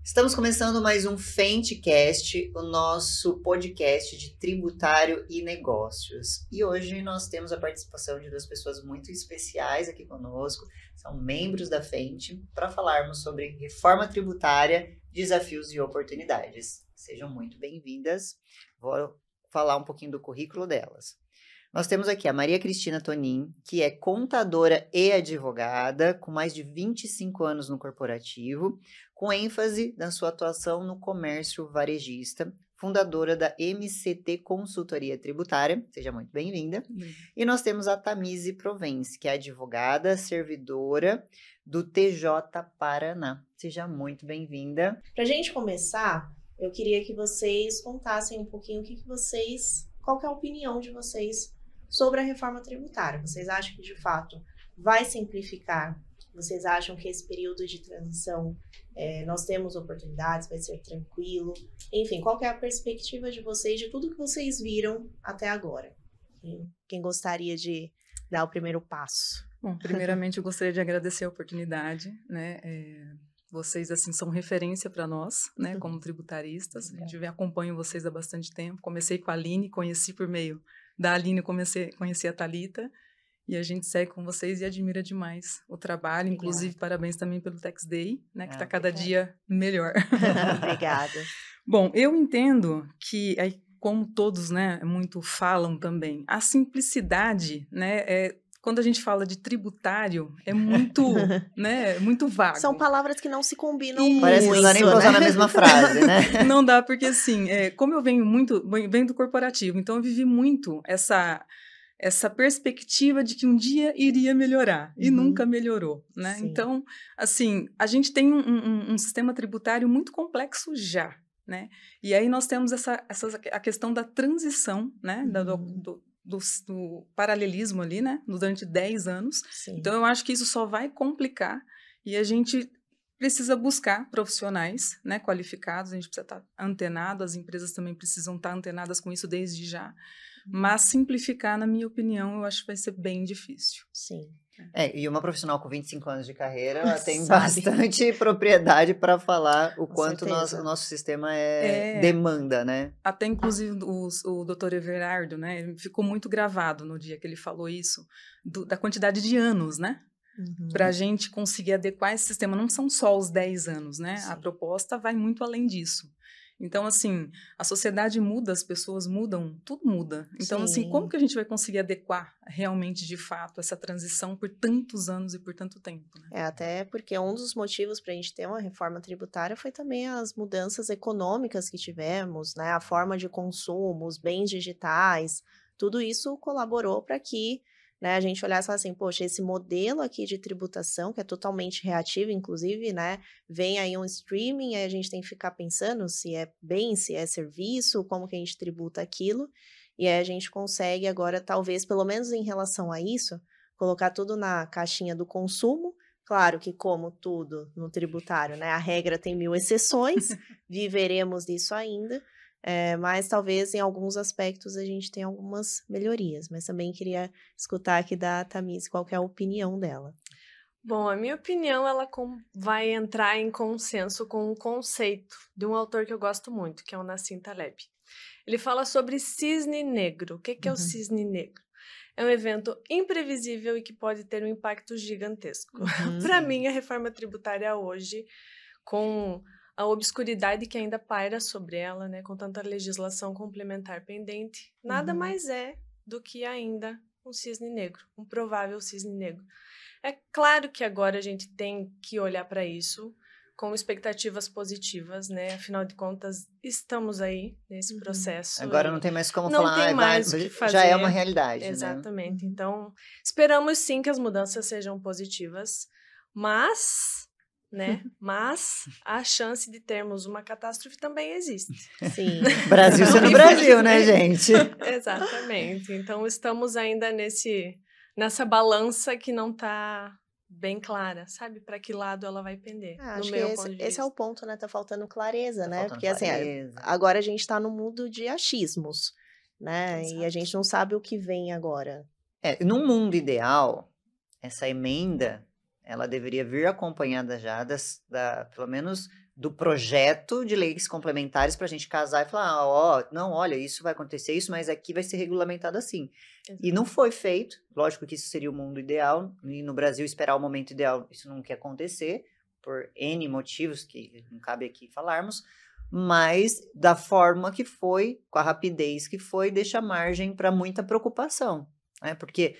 Estamos começando mais um FenteCast, o nosso podcast de tributário e negócios. E hoje nós temos a participação de duas pessoas muito especiais aqui conosco, são membros da Fente, para falarmos sobre reforma tributária, desafios e oportunidades. Sejam muito bem-vindas. Vou falar um pouquinho do currículo delas. Nós temos aqui a Maria Cristina Tonin, que é contadora e advogada, com mais de 25 anos no corporativo, com ênfase na sua atuação no comércio varejista, fundadora da MCT Consultoria Tributária, seja muito bem-vinda. E nós temos a Tamísy Provence, que é advogada, servidora do TJ Paraná. Seja muito bem-vinda. Para a gente começar, eu queria que vocês contassem um pouquinho qual que é a opinião de vocês sobre a reforma tributária. Vocês acham que, de fato, vai simplificar? Vocês acham que esse período de transição, nós temos oportunidades, vai ser tranquilo? Enfim, qual que é a perspectiva de vocês, de tudo que vocês viram até agora? Quem gostaria de dar o primeiro passo? Bom, primeiramente eu gostaria de agradecer a oportunidade, né? Vocês, assim, são referência para nós, né, como tributaristas. A gente acompanha vocês há bastante tempo. Comecei com a Aline, conheci por meio da Aline, conheci a Thalita, e a gente segue com vocês e admira demais o trabalho. Obrigada. Inclusive, parabéns também pelo Tax Day, né, que está cada dia melhor. Obrigada. Bom, eu entendo que, como todos, né, muito falam também, a simplicidade, né, quando a gente fala de tributário, é muito, né, muito vago. São palavras que não se combinam muito. Parece que não dá nem pra usar na mesma frase, né? Não dá, porque assim, como eu venho do corporativo, então eu vivi muito essa perspectiva de que um dia iria melhorar, e nunca melhorou, né? Sim. Então, assim, a gente tem um sistema tributário muito complexo já, né? E aí nós temos a questão da transição, né, do paralelismo ali, né, durante 10 anos. Sim. Então, eu acho que isso só vai complicar e a gente precisa buscar profissionais, né, qualificados, a gente precisa estar antenado, as empresas também precisam estar antenadas com isso desde já, mas simplificar, na minha opinião, eu acho que vai ser bem difícil. Sim. E uma profissional com 25 anos de carreira, ela tem bastante propriedade para falar o quanto o nosso sistema demanda, né? Até, inclusive, o Dr. Everardo, né, ficou muito gravado no dia que ele falou isso, da quantidade de anos, né? Para a gente conseguir adequar esse sistema. Não são só os 10 anos, né? Sim. A proposta vai muito além disso. Então, assim, a sociedade muda, as pessoas mudam, tudo muda. Então, sim, assim, como que a gente vai conseguir adequar realmente, de fato, essa transição por tantos anos e por tanto tempo? Né? Até porque um dos motivos para a gente ter uma reforma tributária foi também as mudanças econômicas que tivemos, né? A forma de consumo, os bens digitais, tudo isso colaborou para que, né, a gente olhasse assim, poxa, esse modelo aqui de tributação, que é totalmente reativo, inclusive, né, vem aí um streaming, aí a gente tem que ficar pensando se é bem, se é serviço, como que a gente tributa aquilo, e aí a gente consegue agora, talvez, pelo menos em relação a isso, colocar tudo na caixinha do consumo. Claro que, como tudo no tributário, né, a regra tem 1000 exceções, viveremos disso ainda, mas talvez em alguns aspectos a gente tenha algumas melhorias, mas também queria escutar aqui da Tamísy qual que é a opinião dela. Bom, a minha opinião, ela vai entrar em consenso com um conceito de um autor que eu gosto muito, que é o Nassim Taleb. Ele fala sobre cisne negro. O que é o cisne negro? É um evento imprevisível e que pode ter um impacto gigantesco. Para mim, a reforma tributária hoje, com a obscuridade que ainda paira sobre ela, né, com tanta legislação complementar pendente, nada mais é do que ainda um cisne negro, um provável cisne negro. É claro que agora a gente tem que olhar para isso com expectativas positivas, né? Afinal de contas, estamos aí nesse processo. Agora não tem mais como não falar, tem mais o que fazer. Já é uma realidade, exatamente. Né? Então, esperamos sim que as mudanças sejam positivas, mas a chance de termos uma catástrofe também existe. Sim. Brasil sendo Brasil, né, gente? Exatamente. Então, estamos ainda nessa balança que não está bem clara, sabe? Para que lado ela vai pender. Acho que esse é o ponto, né? Tá faltando clareza, né? Porque clareza. Assim, agora a gente tá no mundo de achismos, né? Exato. E a gente não sabe o que vem agora. Num mundo ideal, essa emenda ela deveria vir acompanhada já pelo menos do projeto de leis complementares para a gente casar e falar, ó, não, olha, isso vai acontecer, isso, mas aqui vai ser regulamentado assim. E não foi feito, lógico que isso seria o mundo ideal, e no Brasil esperar o momento ideal, isso não quer acontecer, por N motivos que não cabe aqui falarmos, mas da forma que foi, com a rapidez que foi, deixa margem para muita preocupação, né? Porque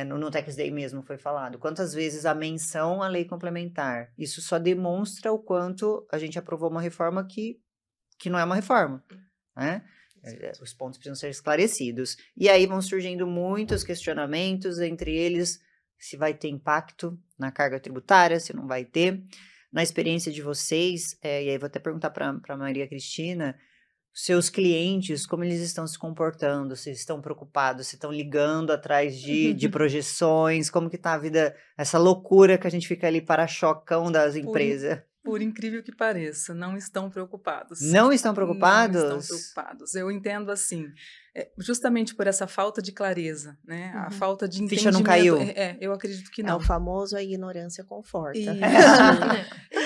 no Tax Day mesmo foi falado, quantas vezes a menção à lei complementar, isso só demonstra o quanto a gente aprovou uma reforma que não é uma reforma, né? Os pontos precisam ser esclarecidos. E aí vão surgindo muitos questionamentos, entre eles, se vai ter impacto na carga tributária, se não vai ter. Na experiência de vocês, e aí vou até perguntar para a Maria Cristina, seus clientes, como eles estão se comportando, se estão preocupados, se estão ligando atrás de projeções, como que tá a vida, essa loucura que a gente fica ali para-chocão das empresas. Por incrível que pareça, não estão preocupados. Não estão preocupados? Não estão preocupados. Eu entendo assim, justamente por essa falta de clareza, né? A falta de entendimento. Ficha não caiu? Eu acredito que não. É o famoso a ignorância conforta.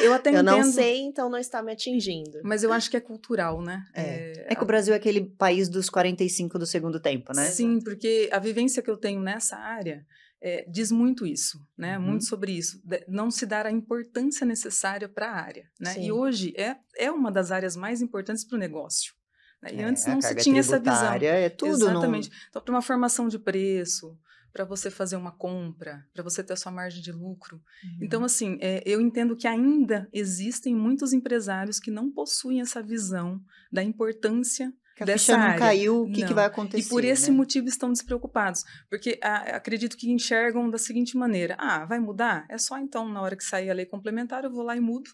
Eu até entendo. Eu não sei, então não está me atingindo. Mas eu acho que é cultural, né? É que o Brasil é aquele país dos 45 do segundo tempo, né? Sim, porque a vivência que eu tenho nessa área diz muito isso, né? Muito sobre isso. Não se dar a importância necessária para a área, né? Sim. E hoje é uma das áreas mais importantes para o negócio. Né? E antes não se tinha essa visão. É tudo. Exatamente. Então, para uma formação de preço, para você fazer uma compra, para você ter a sua margem de lucro. Então, assim, eu entendo que ainda existem muitos empresários que não possuem essa visão da importância que a dessa ficha não área. Caiu, o que vai acontecer? E por esse motivo estão despreocupados. Porque acredito que enxergam da seguinte maneira: vai mudar? É só então, na hora que sair a lei complementar, eu vou lá e mudo.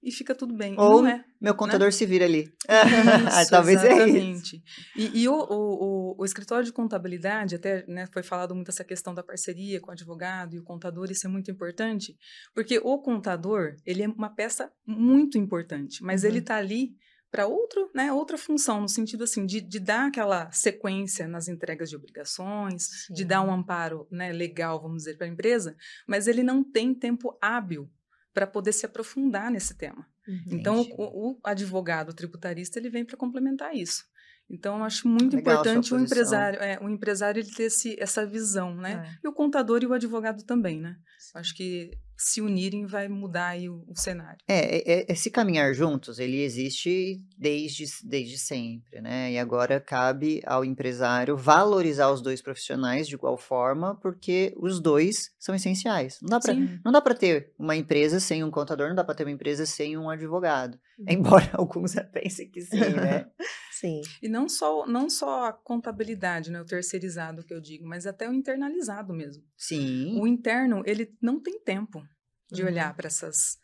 E fica tudo bem. Ou não é, meu contador, né? Se vira ali. Isso, talvez exatamente. É isso. E o escritório de contabilidade, até foi falado muito essa questão da parceria com o advogado e o contador, isso é muito importante, porque o contador, ele é uma peça muito importante, mas ele está ali para outra função, no sentido assim, de dar aquela sequência nas entregas de obrigações, de dar um amparo, né, legal, vamos dizer, para a empresa, mas ele não tem tempo hábil para poder se aprofundar nesse tema. Então, o advogado tributarista, ele vem para complementar isso. Então, eu acho muito importante o empresário ele ter essa visão, né? E o contador e o advogado também, né? Acho que se unirem vai mudar aí o cenário. Esse caminhar juntos, ele existe desde sempre, né? E agora cabe ao empresário valorizar os dois profissionais de igual forma, porque os dois são essenciais. Não dá para ter uma empresa sem um contador, não dá para ter uma empresa sem um advogado. Embora alguns pensem que sim, né? Sim. E não só a contabilidade, né, o terceirizado que eu digo, mas até o internalizado mesmo. Sim. O interno, ele não tem tempo de olhar para essas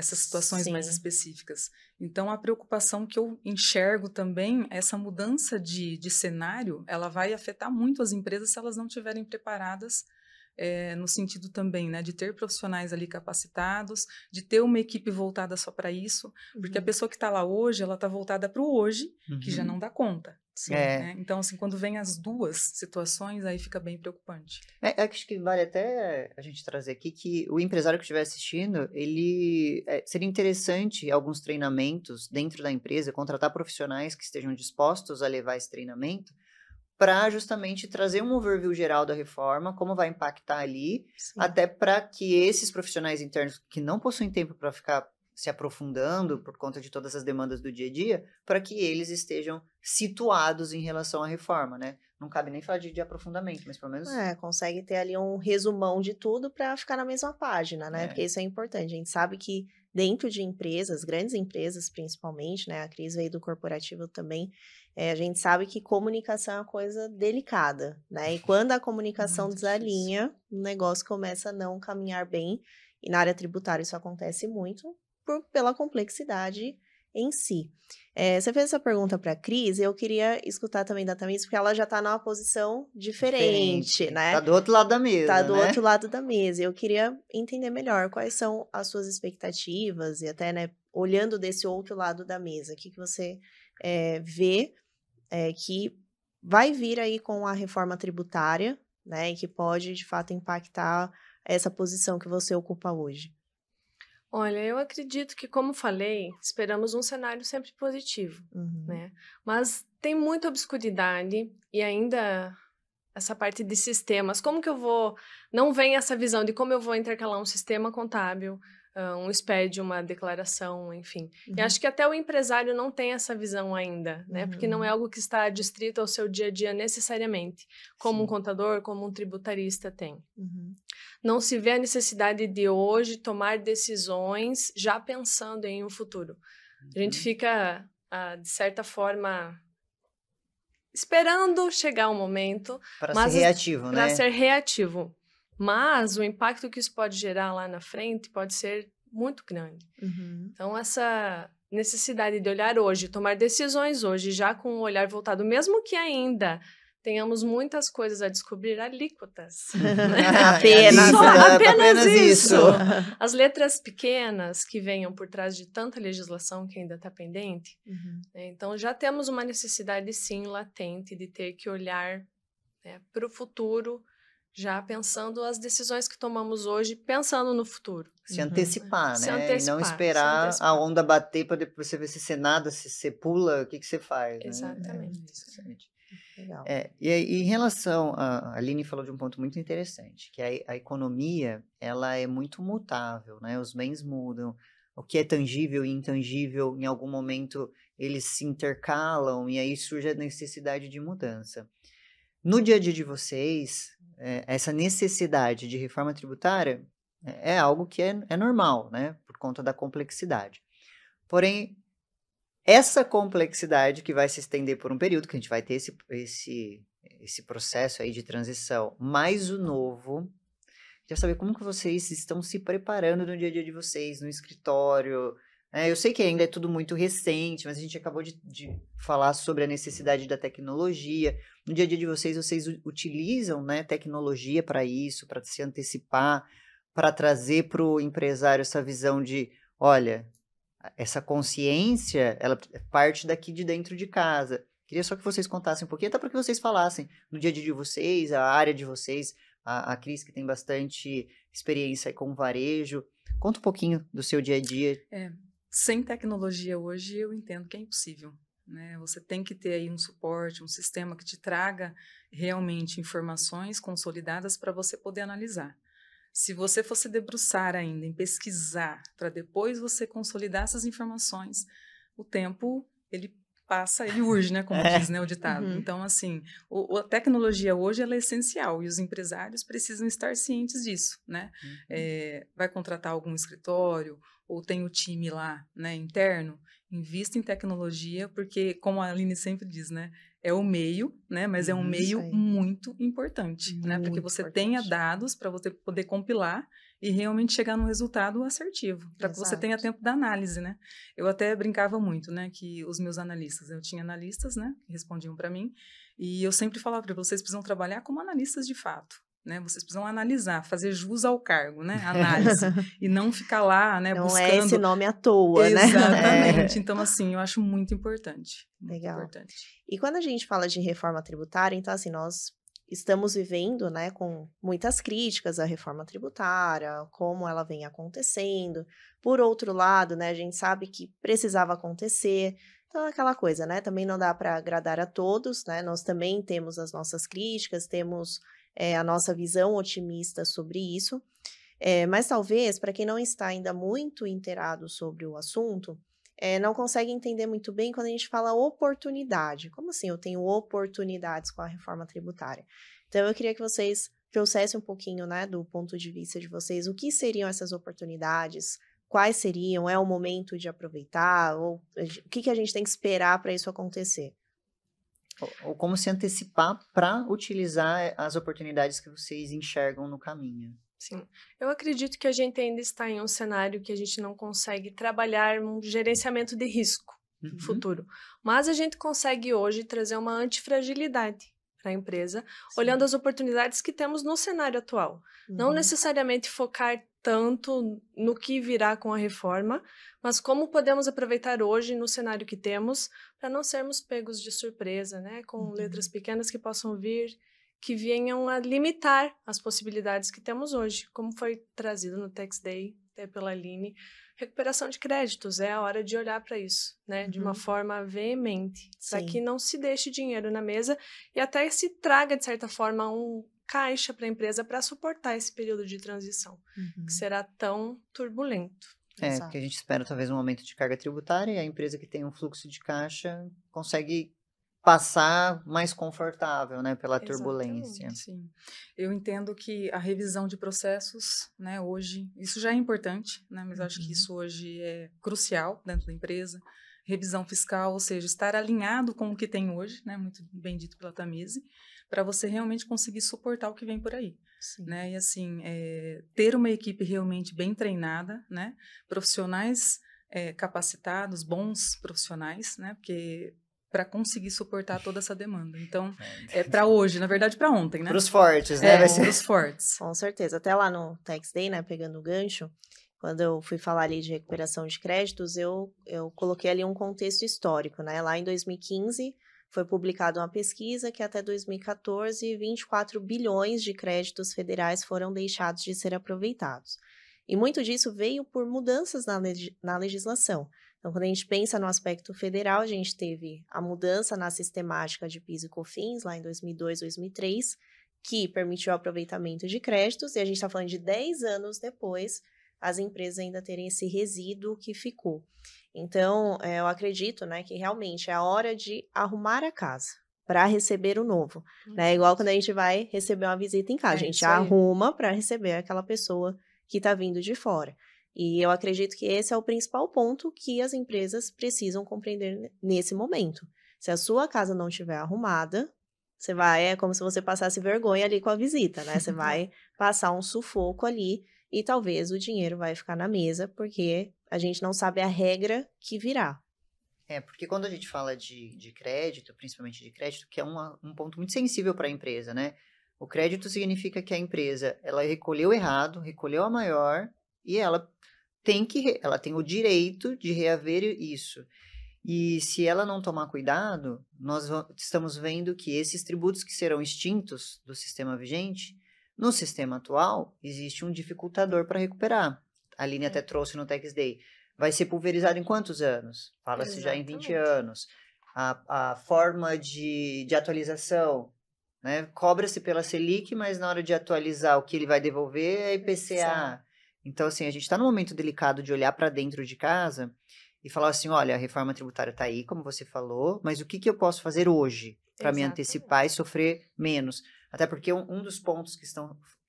situações mais específicas. Então, a preocupação que eu enxergo também, essa mudança de cenário, ela vai afetar muito as empresas se elas não estiverem preparadas no sentido também, né, de ter profissionais ali capacitados, de ter uma equipe voltada só para isso, porque a pessoa que está lá hoje, ela está voltada para o hoje, que já não dá conta. Sim, né? Então, assim, quando vem as duas situações, aí fica bem preocupante. Acho que vale até a gente trazer aqui que o empresário que estiver assistindo, ele seria interessante alguns treinamentos dentro da empresa, contratar profissionais que estejam dispostos a levar esse treinamento, para justamente trazer um overview geral da reforma, como vai impactar ali, até para que esses profissionais internos que não possuem tempo para ficar se aprofundando por conta de todas as demandas do dia a dia, para que eles estejam situados em relação à reforma, né? Não cabe nem falar de aprofundamento, mas pelo menos... consegue ter ali um resumão de tudo para ficar na mesma página, né? Porque isso é importante. A gente sabe que dentro de empresas, grandes empresas principalmente, né? A Cris veio do corporativo também, a gente sabe que comunicação é uma coisa delicada, né? E quando a comunicação desalinha, o negócio começa a não caminhar bem. E na área tributária isso acontece muito pela complexidade em si. Você fez essa pergunta para a Cris, eu queria escutar também da Tamiris, porque ela já está numa posição diferente, né? Tá do outro lado da mesa, Tá do outro lado da mesa. Eu queria entender melhor quais são as suas expectativas e até, né, olhando desse outro lado da mesa, o que você vê que vai vir aí com a reforma tributária, né, e que pode, de fato, impactar essa posição que você ocupa hoje? Olha, eu acredito que, como falei, esperamos um cenário sempre positivo, né? Mas tem muita obscuridade e ainda essa parte de sistemas. Como que eu vou... Não vem essa visão de como eu vou intercalar um sistema contábil, um SPED, uma declaração, enfim. E acho que até o empresário não tem essa visão ainda, né? Porque não é algo que está adstrito ao seu dia a dia necessariamente, como um contador, como um tributarista tem. Não se vê a necessidade de hoje tomar decisões já pensando em um futuro. A gente fica, de certa forma, esperando chegar o momento. Para ser reativo, né? Para ser reativo. Mas o impacto que isso pode gerar lá na frente pode ser muito grande. Então, essa necessidade de olhar hoje, tomar decisões hoje, já com o olhar voltado, mesmo que ainda tenhamos muitas coisas a descobrir, alíquotas. Apenas isso. As letras pequenas que venham por trás de tanta legislação que ainda está pendente. Então, já temos uma necessidade, sim, latente de ter que olhar, né, para o futuro, já pensando as decisões que tomamos hoje, pensando no futuro. Se antecipar, né? Se antecipar, e não esperar a onda bater para depois você ver se você nada, se você pula, o que você faz. Exatamente. Né? Legal. E em relação, a Aline falou de um ponto muito interessante, que a economia, ela é muito mutável, né? Os bens mudam, o que é tangível e intangível, em algum momento eles se intercalam e aí surge a necessidade de mudança. No dia a dia de vocês, essa necessidade de reforma tributária é algo que é normal, né? Por conta da complexidade. Porém, essa complexidade que vai se estender por um período, que a gente vai ter esse processo aí de transição, mais o novo, queria saber como que vocês estão se preparando no dia a dia de vocês, no escritório. Eu sei que ainda é tudo muito recente, mas a gente acabou de falar sobre a necessidade da tecnologia. No dia a dia de vocês utilizam, né, tecnologia para isso, para se antecipar, para trazer para o empresário essa visão de, olha, essa consciência, ela parte daqui de dentro de casa. Queria só que vocês contassem um pouquinho, até para que vocês falassem no dia a dia de vocês, a área de vocês, a Cris, que tem bastante experiência com varejo. Conta um pouquinho do seu dia a dia. Sem tecnologia hoje, eu entendo que é impossível, né? Você tem que ter aí um suporte, um sistema que te traga realmente informações consolidadas para você poder analisar. Se você fosse debruçar ainda em pesquisar para depois você consolidar essas informações, o tempo, ele passa, ele urge, né, como diz, né, o ditado. Então, assim, a tecnologia hoje ela é essencial e os empresários precisam estar cientes disso, né? Vai contratar algum escritório ou tem o time lá, né, interno, invista em tecnologia, porque, como a Aline sempre diz, né, é o meio, né, mas é um meio muito importante, né, para que você tenha dados para você poder compilar e realmente chegar num resultado assertivo, para que você tenha tempo da análise, né. Eu até brincava muito, né, que os meus analistas, eu tinha analistas, né, que respondiam para mim, e eu sempre falava para vocês precisam trabalhar como analistas de fato. Né, vocês precisam analisar, fazer jus ao cargo, né, análise, e não ficar lá, né, não buscando... Não é esse nome à toa, né? Exatamente, então assim, eu acho muito importante. Muito Legal. Importante. E quando a gente fala de reforma tributária, então assim, nós estamos vivendo, né, com muitas críticas à reforma tributária, como ela vem acontecendo. Por outro lado, né, a gente sabe que precisava acontecer. Então, é aquela coisa, né, também não dá para agradar a todos, né, nós também temos as nossas críticas, temos a nossa visão otimista sobre isso, mas talvez, para quem não está ainda muito inteirado sobre o assunto, não consegue entender muito bem quando a gente fala oportunidade. Como assim eu tenho oportunidades com a reforma tributária? Então, eu queria que vocês trouxessem um pouquinho, né, do ponto de vista de vocês, o que seriam essas oportunidades, quais seriam, é o momento de aproveitar, ou o que a gente tem que esperar para isso acontecer? Ou como se antecipar para utilizar as oportunidades que vocês enxergam no caminho. Sim, eu acredito que a gente ainda está em um cenário que a gente não consegue trabalhar um gerenciamento de risco no futuro, mas a gente consegue hoje trazer uma antifragilidade para a empresa, olhando as oportunidades que temos no cenário atual. Não necessariamente focar tanto no que virá com a reforma, mas como podemos aproveitar hoje no cenário que temos para não sermos pegos de surpresa, né? Com letras pequenas que possam vir que venham a limitar as possibilidades que temos hoje, como foi trazido no Tax Day até pela Aline. Recuperação de créditos, é a hora de olhar para isso, né, de uma forma veemente, para que não se deixe dinheiro na mesa e até se traga, de certa forma, um caixa para a empresa para suportar esse período de transição, que será tão turbulento. Porque a gente espera talvez um aumento de carga tributária e a empresa que tem um fluxo de caixa consegue passar mais confortável, né, pela turbulência. Sim. Eu entendo que a revisão de processos, né, hoje, isso já é importante, né, mas eu acho que isso hoje é crucial dentro da empresa. Revisão fiscal, ou seja, estar alinhado com o que tem hoje, né, muito bem dito pela Tamise, para você realmente conseguir suportar o que vem por aí. Né? E assim, ter uma equipe realmente bem treinada, né, profissionais capacitados, bons profissionais, né, porque para conseguir suportar toda essa demanda. Então, é para hoje, na verdade, para ontem, né? Para os fortes, né? Para os fortes. Com certeza. Até lá no Tax Day, né, pegando o gancho, quando eu fui falar ali de recuperação de créditos, eu coloquei ali um contexto histórico, né? Lá em 2015, foi publicada uma pesquisa que até 2014, 24 bilhões de créditos federais foram deixados de ser aproveitados. E muito disso veio por mudanças na legislação. Então, quando a gente pensa no aspecto federal, a gente teve a mudança na sistemática de PIS e COFINS, lá em 2002, 2003, que permitiu o aproveitamento de créditos, e a gente está falando de 10 anos depois, as empresas ainda terem esse resíduo que ficou. Então, eu acredito, né, que realmente é a hora de arrumar a casa para receber o novo. Né? Igual quando a gente vai receber uma visita em casa, a gente arruma para receber aquela pessoa que está vindo de fora. E eu acredito que esse é o principal ponto que as empresas precisam compreender nesse momento. Se a sua casa não estiver arrumada, você vai, é como se você passasse vergonha ali com a visita, né? Você vai passar um sufoco ali e talvez o dinheiro vai ficar na mesa, porque a gente não sabe a regra que virá. Porque quando a gente fala de crédito, principalmente de crédito, que é um ponto muito sensível para a empresa, né? O crédito significa que a empresa, ela recolheu errado, recolheu a maior, e ela tem o direito de reaver isso. E se ela não tomar cuidado, nós estamos vendo que esses tributos que serão extintos do sistema vigente, no sistema atual, existe um dificultador para recuperar. A Aline até trouxe no Tax Day. Vai ser pulverizado em quantos anos? Fala-se já em 20 anos. A forma de atualização, né? Cobra-se pela Selic, mas na hora de atualizar o que ele vai devolver é IPCA. Então, assim, a gente está num momento delicado de olhar para dentro de casa e falar assim, olha, a reforma tributária está aí, como você falou, mas o que eu posso fazer hoje para me antecipar e sofrer menos? Até porque um dos pontos que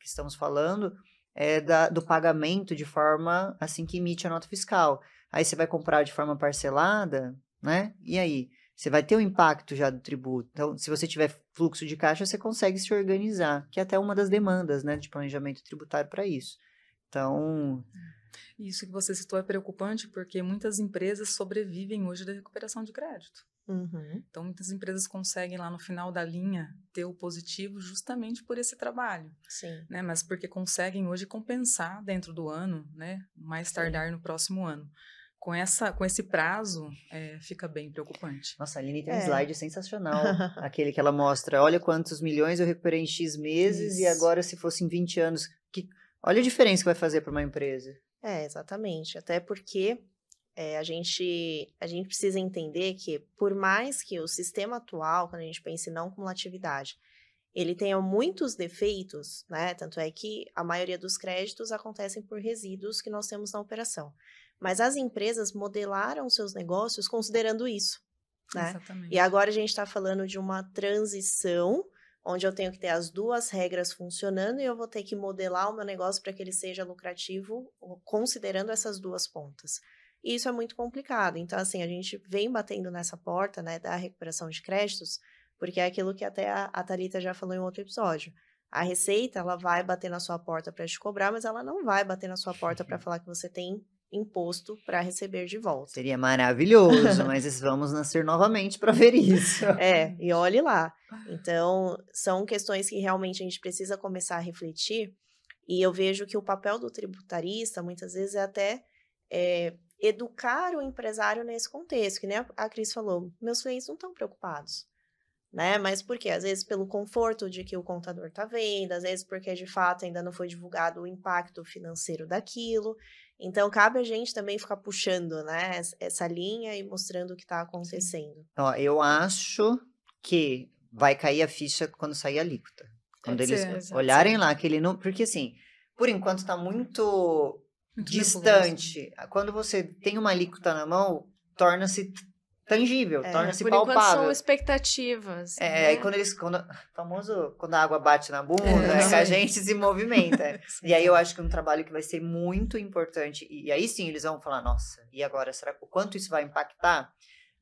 estamos falando é do pagamento de forma assim que emite a nota fiscal. Aí você vai comprar de forma parcelada, né? E aí? Você vai ter um impacto já do tributo. Então, se você tiver fluxo de caixa, você consegue se organizar, que é até uma das demandas, né, de planejamento tributário para isso. Então... Isso que você citou é preocupante porque muitas empresas sobrevivem hoje da recuperação de crédito. Então, muitas empresas conseguem lá no final da linha ter o positivo justamente por esse trabalho. Né? Mas porque conseguem hoje compensar dentro do ano, né? Mais tardar no próximo ano. Com esse prazo, fica bem preocupante. Nossa, a Aline tem um slide sensacional. Aquele que ela mostra, olha quantos milhões eu recuperei em X meses e agora se fosse em 20 anos. Olha a diferença que vai fazer para uma empresa. Exatamente. Até porque a gente precisa entender que, por mais que o sistema atual, quando a gente pensa em não cumulatividade, ele tenha muitos defeitos, né? Tanto é que a maioria dos créditos acontecem por resíduos que nós temos na operação. Mas as empresas modelaram seus negócios considerando isso, né? Exatamente. E agora a gente está falando de uma transição onde eu tenho que ter as duas regras funcionando e eu vou ter que modelar o meu negócio para que ele seja lucrativo, considerando essas duas pontas. E isso é muito complicado. Então, assim, a gente vem batendo nessa porta, né, da recuperação de créditos, porque é aquilo que até a Thalita já falou em outro episódio. A Receita, ela vai bater na sua porta para te cobrar, mas ela não vai bater na sua porta para falar que você tem imposto para receber de volta. Seria maravilhoso, mas vamos nascer novamente para ver isso. E olhe lá. Então, são questões que realmente a gente precisa começar a refletir, e eu vejo que o papel do tributarista, muitas vezes, é até educar o empresário nesse contexto, que nem a Cris falou, meus clientes não estão preocupados. né? Mas por quê? Às vezes pelo conforto de que o contador está vendo, às vezes porque de fato ainda não foi divulgado o impacto financeiro daquilo. Então, cabe a gente também ficar puxando, né, essa linha e mostrando o que está acontecendo. Ó, eu acho que vai cair a ficha quando sair a alíquota. Quando eles olharem lá aquele número. Porque, assim, por enquanto está muito distante. Nebuloso. Quando você tem uma alíquota na mão, torna-se tangível, torna-se por palpável. enquanto são expectativas. Né? Quando a água bate na bunda, que a gente se movimenta. E aí eu acho que é um trabalho que vai ser muito importante. E aí sim eles vão falar, nossa, e agora, será o quanto isso vai impactar?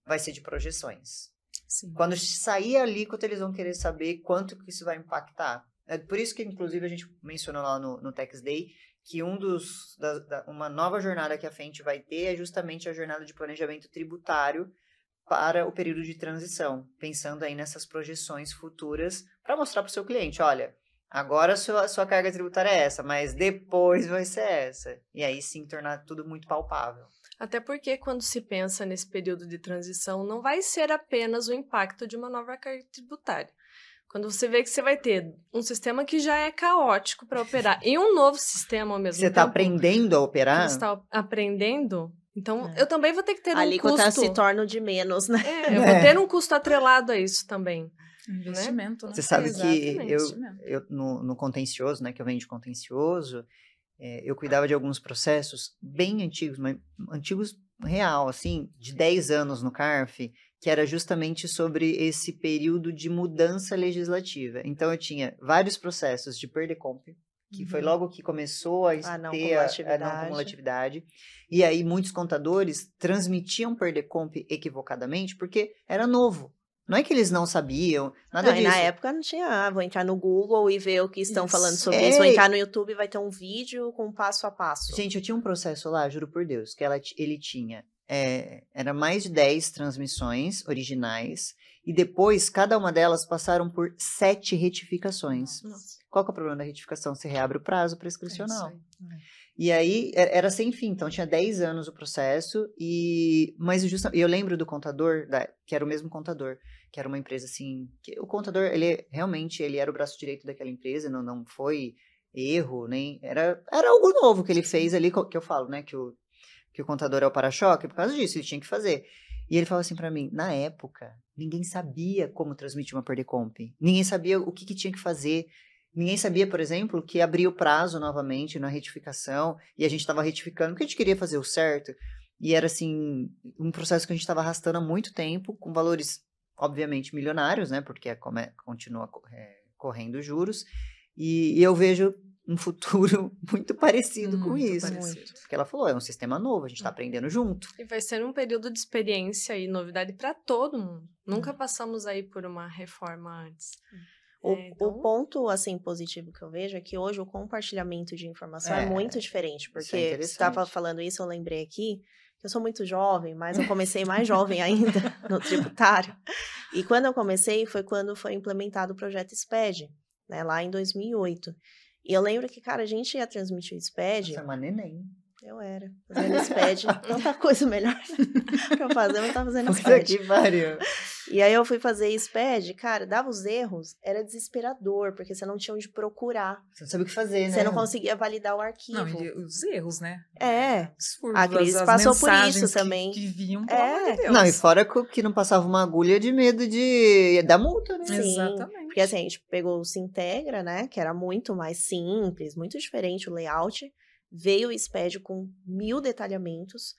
Vai ser de projeções. Sim. Quando sair a alíquota, eles vão querer saber quanto que isso vai impactar. É por isso que, inclusive, a gente mencionou lá no Tax Day que uma nova jornada que a Fendt vai ter é justamente a jornada de planejamento tributário para o período de transição, pensando aí nessas projeções futuras para mostrar para o seu cliente, olha, agora a sua carga tributária é essa, mas depois vai ser essa. E aí sim tornar tudo muito palpável. Até porque quando se pensa nesse período de transição, não vai ser apenas o impacto de uma nova carga tributária. Quando você vê que você vai ter um sistema que já é caótico para operar e um novo sistema ao mesmo tempo. Você está aprendendo a operar? Você está aprendendo. Então, eu também vou ter que ter um custo... A alíquota se torna de menos, né? Eu vou ter um custo atrelado a isso também. Investimento, né? Você sabe que eu no contencioso, né, que eu venho de contencioso, eu cuidava de alguns processos bem antigos, mas antigos real, assim, de 10 anos no CARF, que era justamente sobre esse período de mudança legislativa. Então, eu tinha vários processos de PERDECOMP, que foi logo que começou a ter a não cumulatividade. E aí, muitos contadores transmitiam PERDECOMP equivocadamente, porque era novo. Não é que eles não sabiam, nada disso. E na época não tinha, vou entrar no Google e ver o que estão falando sobre isso. Vou entrar no YouTube e vai ter um vídeo com passo a passo. Gente, eu tinha um processo lá, juro por Deus, que ele tinha... era mais de 10 transmissões originais, e depois, cada uma delas passaram por 7 retificações. Nossa. Qual que é o problema da retificação? Você reabre o prazo prescricional. E aí, era sem fim. Então, tinha 10 anos o processo. Mas eu lembro do contador, que era o mesmo contador, que era uma empresa assim... o contador, ele era o braço direito daquela empresa, não foi erro, nem... Era algo novo que ele fez ali, que eu falo, né? Que o contador é o para-choque, por causa disso, ele tinha que fazer. E ele falou assim pra mim, na época, ninguém sabia como transmitir uma PERDECOMP. Ninguém sabia o que tinha que fazer. Ninguém sabia, por exemplo, que abria o prazo novamente na retificação, e a gente estava retificando porque a gente queria fazer o certo. E era, assim, um processo que a gente estava arrastando há muito tempo, com valores, obviamente, milionários, né? Porque continua correndo juros. E eu vejo um futuro muito parecido com isso. Porque ela falou, é um sistema novo, a gente está aprendendo junto. E vai ser um período de experiência e novidade para todo mundo. Nunca passamos aí por uma reforma antes. O ponto, assim, positivo que eu vejo é que hoje o compartilhamento de informação é muito diferente. Porque você estava falando isso, eu lembrei aqui, que eu sou muito jovem, mas eu comecei mais jovem ainda no tributário. E quando eu comecei, foi quando foi implementado o projeto SPED, né, lá em 2008. E eu lembro que, cara, a gente ia transmitir o SPED... Você é uma neném. Eu era. Fazendo SPED. Tanta coisa melhor pra eu fazer, eu não tava fazendo SPED. Que pariu. E aí eu fui fazer SPED, cara, dava os erros, era desesperador, porque você não tinha onde procurar. Você não sabia o que fazer, né? Você não conseguia validar o arquivo. Não, e os erros, né? Absurdo. A Cris passou por isso também. Que vinham, pelo amor de Deus. Não, e fora que não passava uma agulha de medo da multa, né? Sim, exatamente. Porque assim, a gente pegou o Sintegra, né, que era muito mais simples, muito diferente o layout. Veio o SPED com 1000 detalhamentos.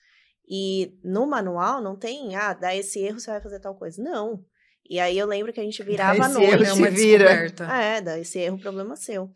E no manual não tem, dá esse erro, você vai fazer tal coisa. Não. E aí eu lembro que a gente virava à noite. É uma descoberta. Dá esse erro, problema seu.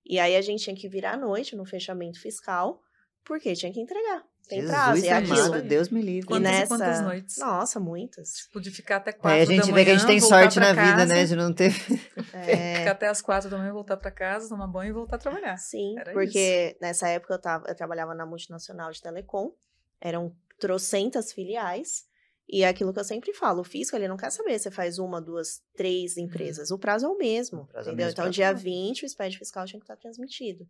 E aí a gente tinha que virar à noite no fechamento fiscal, porque tinha que entregar. Tem prazo, é aquilo. Deus me livre. Quantas noites? Nossa, muitas. Tipo, de ficar até 4 da manhã, a gente vê que a gente tem sorte na vida, né? De não ter... Ficar até as 4 da manhã, voltar pra casa, tomar banho e voltar a trabalhar. Sim, porque nessa época eu trabalhava na multinacional de telecom, eram trocentas filiais, e é aquilo que eu sempre falo, o fisco, ele não quer saber se você faz 1, 2, 3 empresas, o prazo é o mesmo, entendeu? Então, dia 20, o SPED fiscal tinha que estar transmitido.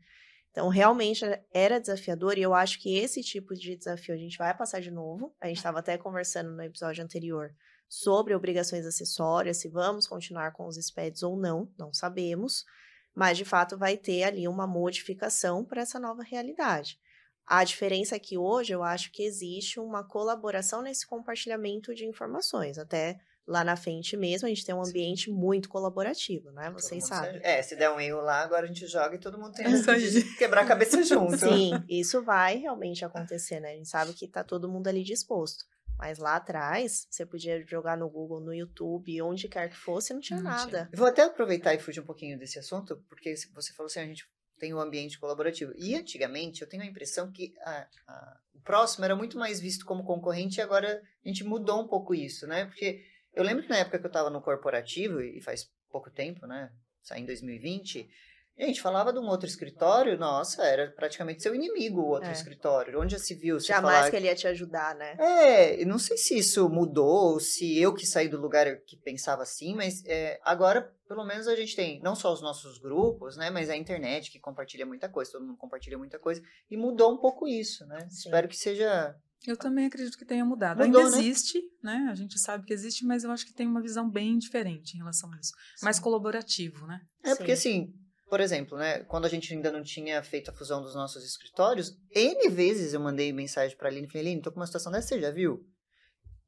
Então, realmente era desafiador e eu acho que esse tipo de desafio a gente vai passar de novo. A gente estava até conversando no episódio anterior sobre obrigações acessórias, se vamos continuar com os SPEDs ou não, não sabemos, mas de fato vai ter ali uma modificação para essa nova realidade. A diferença é que hoje eu acho que existe uma colaboração nesse compartilhamento de informações, até lá na frente mesmo, a gente tem um ambiente muito colaborativo, né? Vocês sabem. Se der um erro lá, agora a gente joga e todo mundo tem que quebrar a cabeça junto. Sim, isso vai realmente acontecer, né? A gente sabe que tá todo mundo ali disposto. Mas lá atrás, você podia jogar no Google, no YouTube, onde quer que fosse, não tinha nada. Vou até aproveitar e fugir um pouquinho desse assunto, porque você falou assim, a gente tem um ambiente colaborativo. E antigamente, eu tenho a impressão que o próximo era muito mais visto como concorrente e agora a gente mudou um pouco isso, né? Porque eu lembro que na época que eu estava no corporativo, e faz pouco tempo, né? Saí em 2020, a gente falava de um outro escritório, nossa, era praticamente seu inimigo o outro escritório. Onde já se viu? Jamais que ele ia te ajudar, né? Não sei se isso mudou, ou se eu que saí do lugar que pensava assim, mas agora, pelo menos, a gente tem não só os nossos grupos, né? Mas a internet que compartilha muita coisa, todo mundo compartilha muita coisa, e mudou um pouco isso, né? Sim. Espero que seja... Eu também acredito que tenha mudado. Ainda existe, né? A gente sabe que existe, mas eu acho que tem uma visão bem diferente em relação a isso. Sim. Mais colaborativo, né? Porque assim, por exemplo, né? Quando a gente ainda não tinha feito a fusão dos nossos escritórios, N vezes eu mandei mensagem pra Aline e falei, Aline, tô com uma situação dessa, você já viu?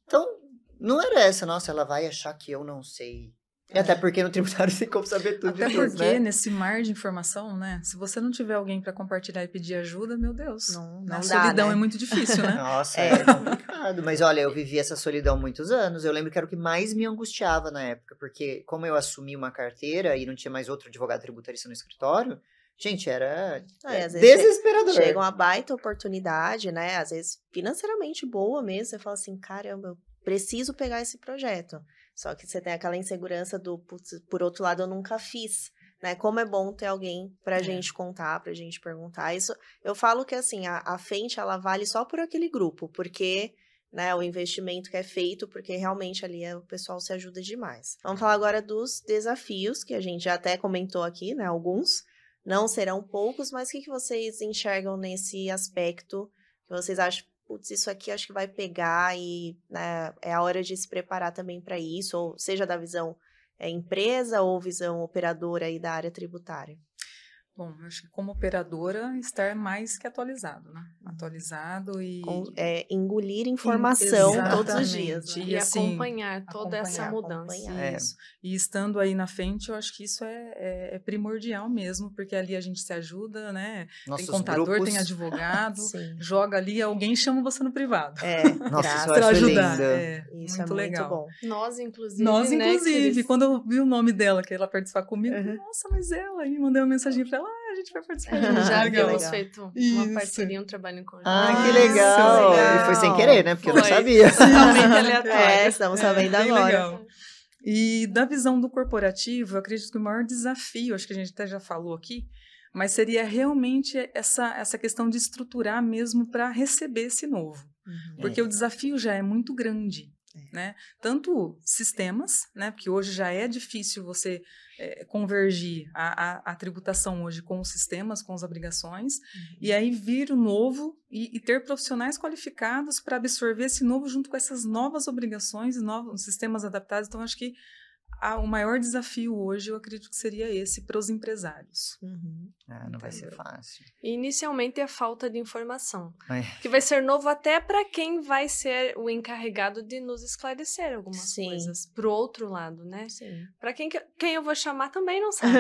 Então, não era essa, nossa, ela vai achar que eu não sei. Até porque no tributário tem como saber tudo de tudo, né? Até porque nesse mar de informação, né? Se você não tiver alguém para compartilhar e pedir ajuda, meu Deus. Não a dá, solidão né? É muito difícil, né? Nossa, é complicado. Mas olha, eu vivi essa solidão muitos anos. Eu lembro que era o que mais me angustiava na época. Porque como eu assumi uma carteira e não tinha mais outro advogado tributarista no escritório, gente, era desesperador. Chega uma baita oportunidade, né? Às vezes financeiramente boa mesmo. Você fala assim, caramba, eu preciso pegar esse projeto. Só que você tem aquela insegurança do, putz, por outro lado, eu nunca fiz, né? Como é bom ter alguém pra gente contar, pra gente perguntar. Isso, eu falo que, assim, a frente, ela vale só por aquele grupo, porque, né, o investimento que é feito, porque realmente ali o pessoal se ajuda demais. Vamos falar agora dos desafios, que a gente já até comentou aqui, né? Alguns, não serão poucos, mas o que vocês enxergam nesse aspecto que vocês acham? Putz, isso aqui acho que vai pegar e, né, é a hora de se preparar também para isso, ou seja da visão empresa ou visão operadora aí da área tributária. Bom, eu acho que como operadora, estar mais que atualizado, né? Atualizado e... engolir informação todos os dias. Né? E assim, acompanhar toda essa mudança. Isso. E estando aí na frente, eu acho que isso é primordial mesmo, porque ali a gente se ajuda, né? Nossos tem contador, grupos. tem advogado, joga ali, alguém chama você no privado. Nossa, isso pra ajudar. Isso muito legal. Bom. Nós, inclusive, né, quando eu vi o nome dela, que ela participar comigo, nossa, mas ela, aí mandei uma mensagem pra ela, a gente vai participar. Já havíamos feito uma parceria, um trabalho em conjunto. Que legal. E foi sem querer, né? Porque eu não sabia. Totalmente aleatório. Estamos sabendo agora. Legal. E da visão do corporativo, eu acredito que o maior desafio, acho que a gente até já falou aqui, mas seria realmente essa questão de estruturar mesmo para receber esse novo. Porque o desafio já é muito grande. Né? Tanto sistemas, né? Porque hoje já é difícil você convergir a tributação hoje com os sistemas, com as obrigações, e aí vir o novo e ter profissionais qualificados para absorver esse novo junto com essas novas obrigações e novos sistemas adaptados. Então, acho que o maior desafio hoje, eu acredito que seria esse para os empresários. Não vai ser fácil. E inicialmente a falta de informação, que vai ser novo até para quem vai ser o encarregado de nos esclarecer algumas coisas, pro outro lado, né? Para quem eu vou chamar também não sabe,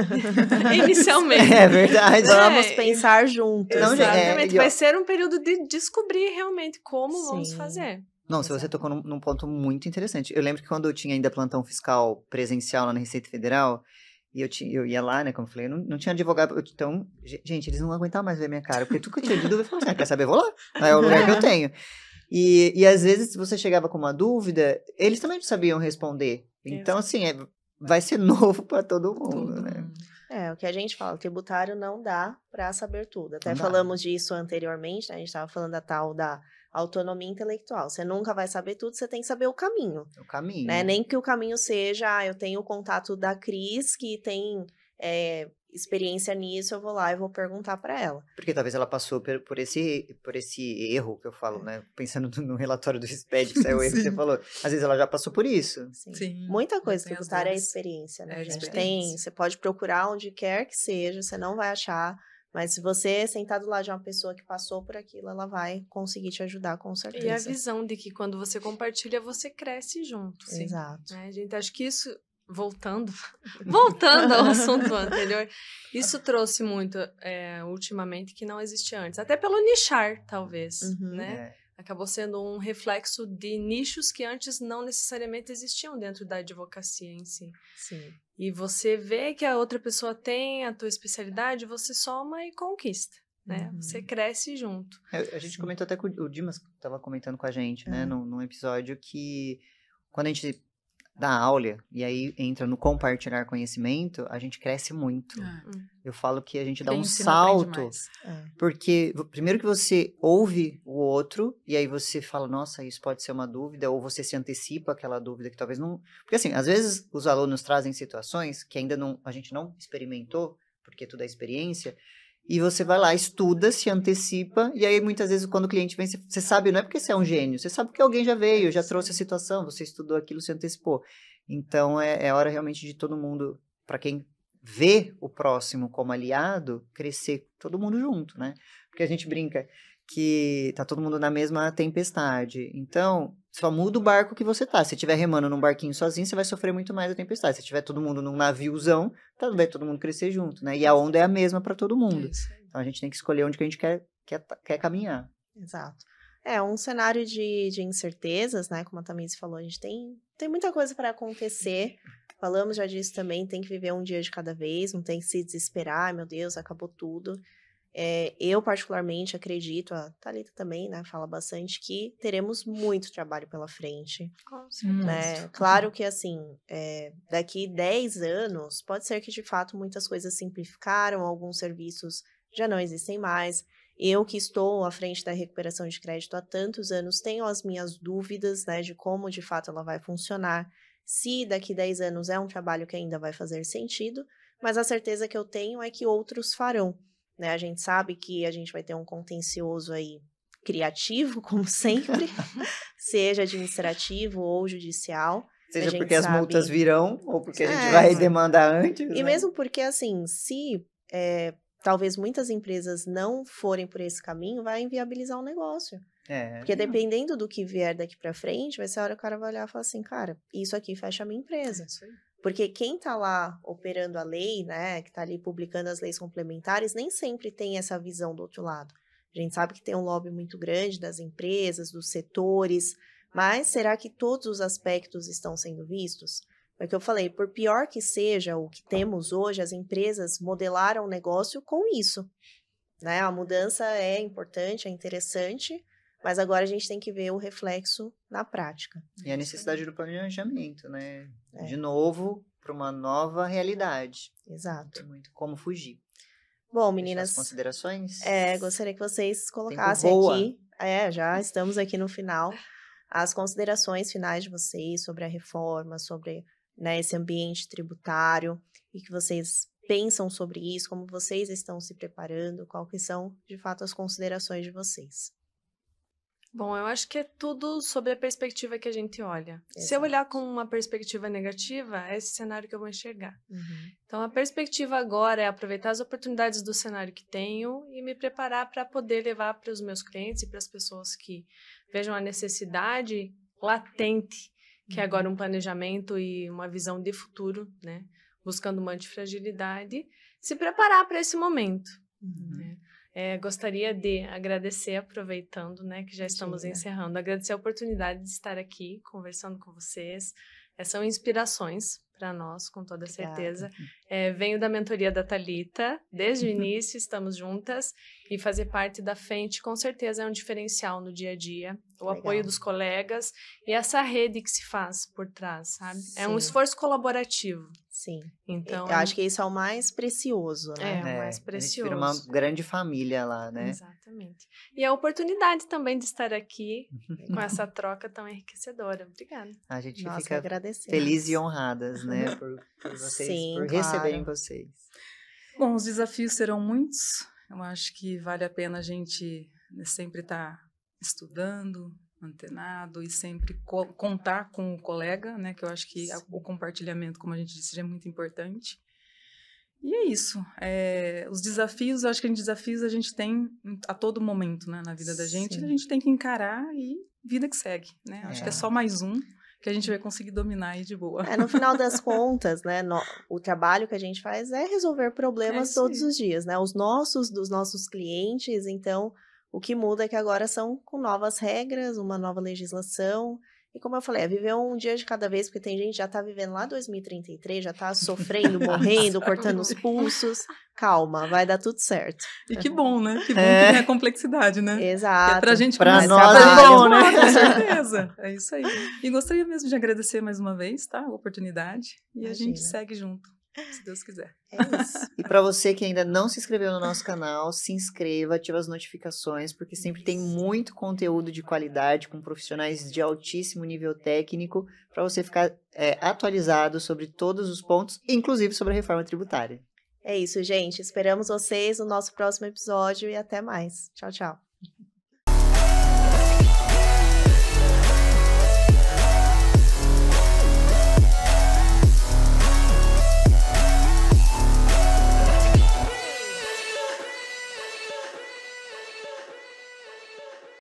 inicialmente. É verdade. Vamos pensar juntos. Exatamente, vai ser um período de descobrir realmente como vamos fazer. Não, se você tocou num ponto muito interessante. Eu lembro que quando eu tinha ainda plantão fiscal presencial lá na Receita Federal, e eu ia lá, né, como eu falei, eu não tinha advogado. Então, gente, eles não aguentavam mais ver minha cara, porque tudo que eu tinha de dúvida, eu falava assim, quer saber, vou lá. É o lugar que eu tenho. E às vezes, se você chegava com uma dúvida, eles também não sabiam responder. Então, assim, vai ser novo para todo mundo, né? O que a gente fala, tributário não dá para saber tudo. Até falamos disso anteriormente, né? A gente estava falando da tal da autonomia intelectual. Você nunca vai saber tudo, você tem que saber o caminho. O caminho. Né? Nem que o caminho seja, eu tenho o contato da Cris, que tem experiência nisso, eu vou lá e vou perguntar para ela. Porque talvez ela passou por esse erro que eu falo, né? Pensando no relatório do SPED, que saiu o erro que você falou. Às vezes ela já passou por isso. Sim. Muita coisa tributária é experiência, né? Você pode procurar onde quer que seja, você não vai achar, mas se você sentar do lado de uma pessoa que passou por aquilo, ela vai conseguir te ajudar, com certeza. E a visão de que quando você compartilha, você cresce junto. Exato. Né? Gente, acho que isso... Voltando ao assunto anterior, isso trouxe muito ultimamente que não existia antes, até pelo nichar, talvez, né? Acabou sendo um reflexo de nichos que antes não necessariamente existiam dentro da advocacia em si. Sim. E você vê que a outra pessoa tem a tua especialidade, você soma e conquista, né? Você cresce junto. A gente comentou até com o Dimas, estava comentando com a gente, né? Num episódio que quando a gente da aula, e aí entra no compartilhar conhecimento, a gente cresce muito. Eu falo que a gente dá um salto, porque primeiro que você ouve o outro, e aí você fala, nossa, isso pode ser uma dúvida, ou você se antecipa aquela dúvida que talvez não... Porque assim, às vezes os alunos trazem situações que ainda não, a gente não experimentou, porque tudo é experiência, e você vai lá, estuda, se antecipa, e aí muitas vezes quando o cliente vem, você sabe, não é porque você é um gênio, você sabe que alguém já veio, já trouxe a situação, você estudou aquilo, se antecipou. Então é hora realmente de todo mundo, para quem vê o próximo como aliado, crescer todo mundo junto, né? Porque a gente brinca que tá todo mundo na mesma tempestade. Então, só muda o barco que você tá. Se estiver remando num barquinho sozinho, você vai sofrer muito mais a tempestade. Se tiver todo mundo num naviozão, vai todo mundo crescer junto, né? E a onda é a mesma para todo mundo. Então, a gente tem que escolher onde que a gente quer caminhar. Exato. Um cenário de incertezas, né? Como a Tamires falou, a gente tem muita coisa para acontecer. Falamos já disso também, tem que viver um dia de cada vez, não tem que se desesperar, meu Deus, acabou tudo. Eu, particularmente, acredito, a Thalita também, né, fala bastante, que teremos muito trabalho pela frente. Né? Claro que, assim, daqui 10 anos, pode ser que, de fato, muitas coisas simplificaram, alguns serviços já não existem mais. Eu, que estou à frente da recuperação de crédito há tantos anos, tenho as minhas dúvidas, né, de como, de fato, ela vai funcionar. Se daqui 10 anos é um trabalho que ainda vai fazer sentido, mas a certeza que eu tenho é que outros farão. Né? A gente sabe que a gente vai ter um contencioso aí criativo, como sempre, seja administrativo ou judicial. Seja porque as multas virão, ou porque a gente vai demandar antes. E mesmo porque, assim, se talvez muitas empresas não forem por esse caminho, vai inviabilizar o negócio. Porque dependendo do que vier daqui para frente, vai ser a hora que o cara vai olhar e falar assim, cara, isso aqui fecha a minha empresa. Porque quem está lá operando a lei, né, que está ali publicando as leis complementares, nem sempre tem essa visão do outro lado. A gente sabe que tem um lobby muito grande das empresas, dos setores, mas será que todos os aspectos estão sendo vistos? Porque eu falei, por pior que seja o que temos hoje, as empresas modelaram o negócio com isso. Né? A mudança é importante, é interessante, mas agora a gente tem que ver o reflexo na prática. E a necessidade do planejamento, né? De novo, para uma nova realidade. Exato. Tem muito como fugir. Bom, meninas... As considerações? Gostaria que vocês colocassem aqui... já estamos aqui no final. As considerações finais de vocês sobre a reforma, sobre, né, esse ambiente tributário, e que vocês pensam sobre isso, como vocês estão se preparando, qual que são, de fato, as considerações de vocês. Bom, eu acho que é tudo sobre a perspectiva que a gente olha. Exato. Se eu olhar com uma perspectiva negativa, é esse cenário que eu vou enxergar. Então, a perspectiva agora é aproveitar as oportunidades do cenário que tenho e me preparar para poder levar para os meus clientes e para as pessoas que vejam a necessidade latente, que é agora um planejamento e uma visão de futuro, né? Buscando uma antifragilidade, se preparar para esse momento. Né? Gostaria de agradecer, aproveitando, né, que já estamos encerrando, agradecer a oportunidade de estar aqui conversando com vocês. São inspirações para nós, com toda certeza. Venho da mentoria da Thalita, desde o início, estamos juntas, e fazer parte da frente, com certeza, é um diferencial no dia a dia. o apoio dos colegas e essa rede que se faz por trás, sabe? Sim. É um esforço colaborativo. Sim. Então, eu acho que isso é o mais precioso, né? É, o mais A gente vira uma precioso. grande família lá, né? Exatamente. E a oportunidade também de estar aqui com essa troca tão enriquecedora. Obrigada. A gente Nós que fica agradecemos. feliz e honradas, né? Por vocês, Sim, por claro. receberem vocês. Bom, os desafios serão muitos. Eu acho que vale a pena a gente sempre estar estudando, antenado e sempre contar com o colega, né? Que eu acho que o compartilhamento, como a gente disse, é muito importante. E é isso. Os desafios, eu acho que desafios a gente tem a todo momento, né, na vida da gente. Sim. A gente tem que encarar e vida que segue, né? Acho que é só mais um que a gente vai conseguir dominar aí de boa. No final das contas, né, o trabalho que a gente faz é resolver problemas todos os dias, né? Os nossos, dos nossos clientes. Então, o que muda é que agora são com novas regras, uma nova legislação. E como eu falei, é viver um dia de cada vez, porque tem gente que já tá vivendo lá 2033, já tá sofrendo, morrendo, cortando os pulsos. Calma, vai dar tudo certo. E que bom, né? Que bom que tem a complexidade, né? Exato. É pra gente pra começar nós é bom, né? né? Com certeza. É isso aí. E gostaria mesmo de agradecer mais uma vez, tá? A oportunidade. E Imagina. a gente segue junto, se Deus quiser. É isso. E para você que ainda não se inscreveu no nosso canal, se inscreva, ativa as notificações, porque sempre tem muito conteúdo de qualidade com profissionais de altíssimo nível técnico para você ficar atualizado sobre todos os pontos, inclusive sobre a reforma tributária. É isso, gente. Esperamos vocês no nosso próximo episódio e até mais. Tchau, tchau.